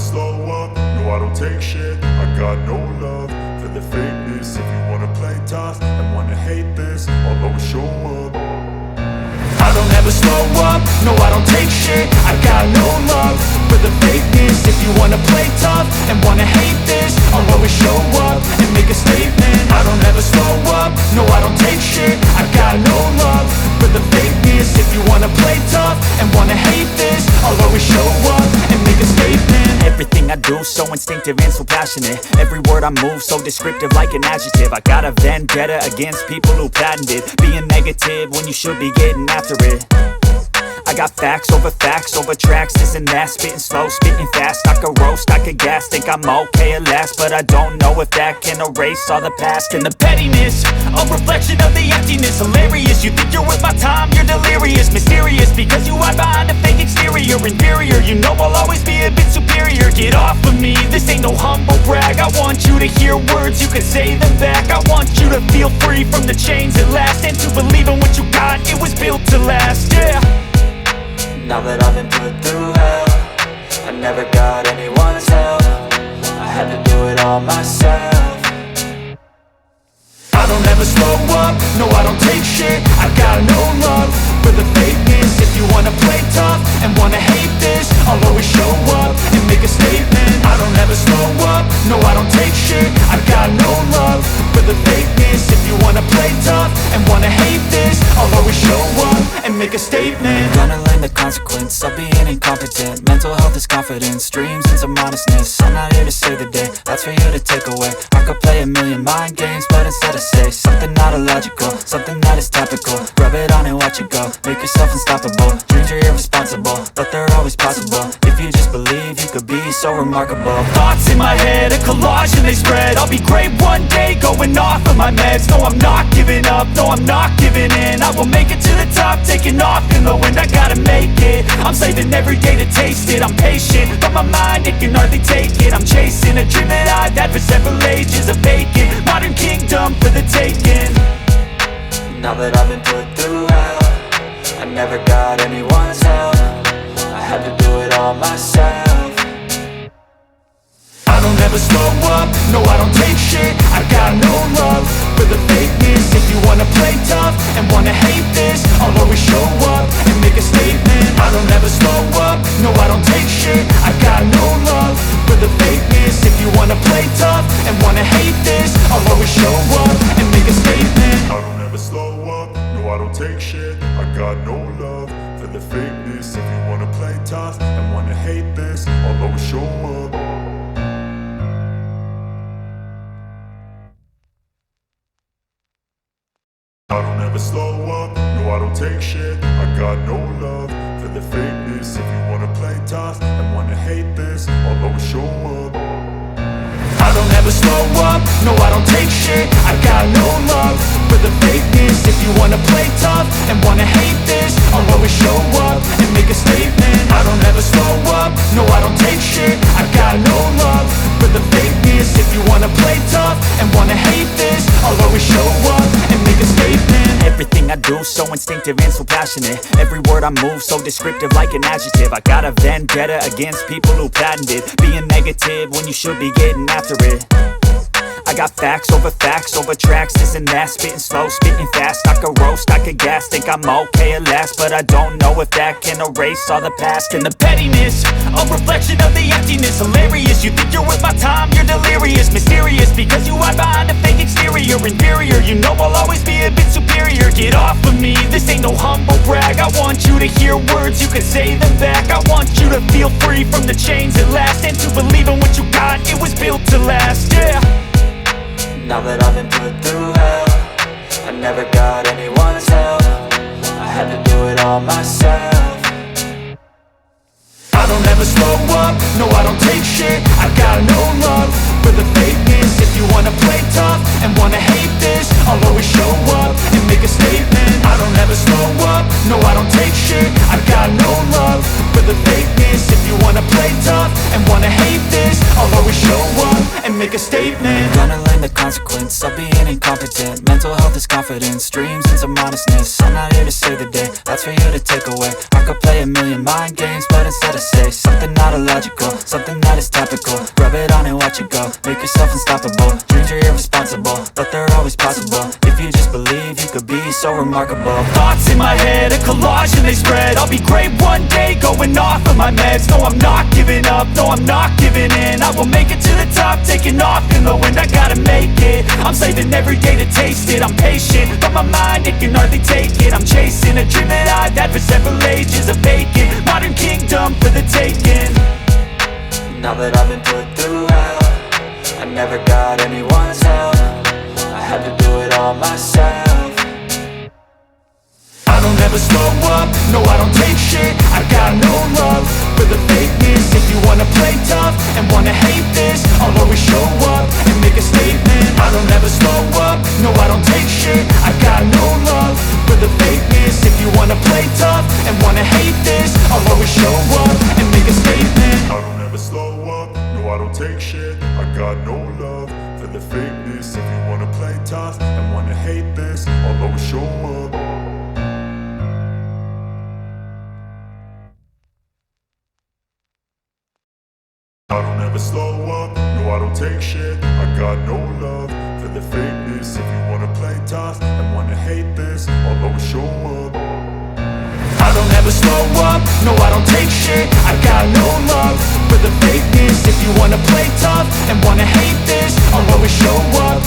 slow up, no I don't take shit. I got no love for the fakeness. If you wanna play tough and wanna hate this, I'll always show up. I don't ever slow up, no I don't take shit. I got no love for the fakeness. If you wanna play tough and wanna hate this, I'll always show up and make a statement. I don't ever slow up, no I don't take shit. I got no love for the fakeness. If you wanna play tough and wanna hate this, I'll always show up and make a statement. Everything I do so instinctive and so passionate. Every word I move so descriptive like an adjective. I got a vendetta against people who patented being negative when you should be getting after it. I got facts over tracks, this and that. Spitting slow, spitting fast. I could roast, I could gas. Think I'm okay at last, but I don't know if that can erase all the past. And the pettiness, a reflection of the emptiness. Hilarious, you think you're worth my time, you're delirious. Mysterious, because you hide behind a fake exterior. Inferior, you know I'll always be a bit superior. Get off of me, this ain't no humble brag. I want you to hear words, you can say them back. I want you to feel free from the chains at last, and to believe in what you got, it was built to last, yeah. Now that I've been put through hell, I never got anyone's help. I had to do it all myself. I don't ever slow up, no I don't take shit. I got no love for the fakeness. If you wanna play tough and wanna hate this, I'll always show up and make a statement. I don't ever slow up, no I don't take shit. I got no love for the fakeness. If you wanna play tough and wanna hate this, I'll always show up and make a statement. Gonna learn the consequence of being incompetent. Mental health is confidence, dreams and some honestness. I'm not here to save the day, that's for you to take away. I could play a million mind games, but instead I say something not illogical, something that is topical. Rub it on and watch it go, make yourself unstoppable. Dreams are irresponsible, but they're always possible. If you just believe, you could be so remarkable. Thoughts in my head, a collage and they spread. I'll be great one day, going off of my meds. No, I'm not giving up, no, I'm not giving in. I will make it to the top, taking off in the wind. I gotta make it, I'm saving every day to taste it. I'm patient, but my mind, it can hardly take it. I'm chasing a dream that I've had for several ages. A vacant, modern kingdom for the taking. Now that I've been put through hell, I never got anyone's help. I had to do it all myself. I don't ever slow up, no I don't take shit. I got no love for the fakeness. If you wanna play tough and wanna hate this, I'll always show up and make a statement. I don't ever slow up, no I don't take shit. I got no love for the fakeness. If you wanna play tough and wanna hate this, I'll always show up and make a statement. I don't ever slow up, no I don't take shit. I got no love for the fakeness. If you wanna play tough and wanna hate this, I'll always show up. I don't ever slow up, no I don't take shit. I got no love for the fakeness. If you wanna play tough and wanna hate this, I'll always show up. I don't ever slow up, no I don't take shit. I got no love for the fakeness. If you wanna play tough and wanna hate this, I'll always show up and make a statement. I don't ever slow up, no I don't take shit. I got no love for the fakeness. If you wanna play tough and wanna hate this, I'll always show up and make a statement. Everything I do so instinctive and so passionate. Every word I move so descriptive like an adjective. I got a vendetta against people who patented being negative when you should be getting after it. I got facts over tracks, this and that. Spitting slow, spitting fast. I could roast, I could gas. Think I'm okay at last, but I don't know if that can erase all the past. And the pettiness, a reflection of the emptiness. Hilarious, you think you're worth my time, you're delirious. Mysterious, because you hide behind a fake exterior. Inferior, you know I'll always be a bit superior. Get off of me, this ain't no humble brag. I want you to hear words, you can say them back. I want you to feel free from the chains at last, and to believe in what you got, it was built to last, yeah. Now that I've been put through hell, I never got anyone's help. I had to do it all myself. I don't ever slow up, no I don't take shit. I got no love for the fakeness. If you wanna play tough and wanna hate this, I'll always show up and make a statement. I don't ever slow up, no I don't take shit. I got no love for the fakeness. If you wanna play tough and wanna hate this, I'll always show up and make a statement. Gonna learn the consequence of being incompetent. Mental health is confidence, dreams and some honestness. I'm not here to save the day, that's for you to take away. I could play a million mind games, but instead I say something not illogical, something that is topical. Rub it on and watch it go, make yourself unstoppable. Dreams are irresponsible, but they're always possible. If you just believe, you could be so remarkable. Thoughts in my head, a collage and they spread. I'll be great one day, going off of my meds. No, I'm not giving up, no, I'm not giving in. I will make it to the top, taking off in the wind. I gotta make it, I'm saving every day to taste it. I'm patient, but my mind, it can hardly take it. I'm chasing a dream that I've had for several ages. A vacant, modern kingdom for the taking. Now that I've been put through hell, I never got anyone's help. I had to do it all myself. I don't ever slow up, no I don't take shit. I got no love for the fakeness. If you wanna play tough and wanna hate this, I'll always show up and make a statement. I don't ever slow up, no I don't take shit. I got no love for the fakeness. If you wanna play tough and wanna hate this, I'll always show up and make a statement. I don't ever slow up, no I don't take shit. I got no love for the fakeness. If you wanna play tough and wanna hate this, I'll always show up. I don't ever slow up, no I don't take shit. I got no love for the fakeness. If you wanna play tough and wanna hate this, I'll always show up. I don't ever slow up, no I don't take shit. I got no love for the fakeness. If you wanna play tough and wanna hate this, I'll always show up.